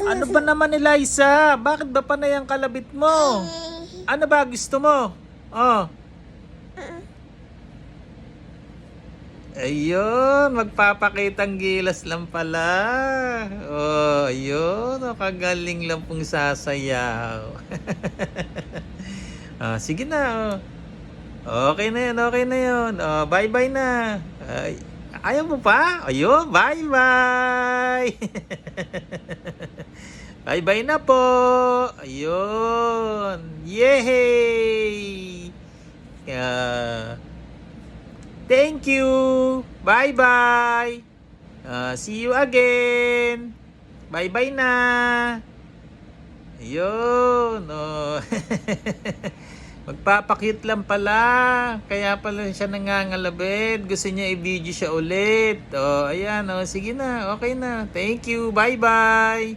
Ano ba naman, Eliza? Bakit ba panay ang kalabit mo? Ano ba gusto mo? Oh. Ayun, magpapakitang gilas lang pala. Oh, ayun. Oh, kagaling lang pong sasayaw. Ah, sige na. Oh. Okay na yun, okay na yun. Oh, bye-bye na. Ay, ayaw mo pa? Ayun, bye-bye. Bye-bye na po. Ayun. Yay! Thank you. Bye-bye. See you again. Bye-bye na. Ayun. Oh. Magpapakute lang pala. Kaya pala siya nangangalabit. Gusto niya i-video siya ulit. Oh, ayan. Oh, sige na. Okay na. Thank you. Bye-bye.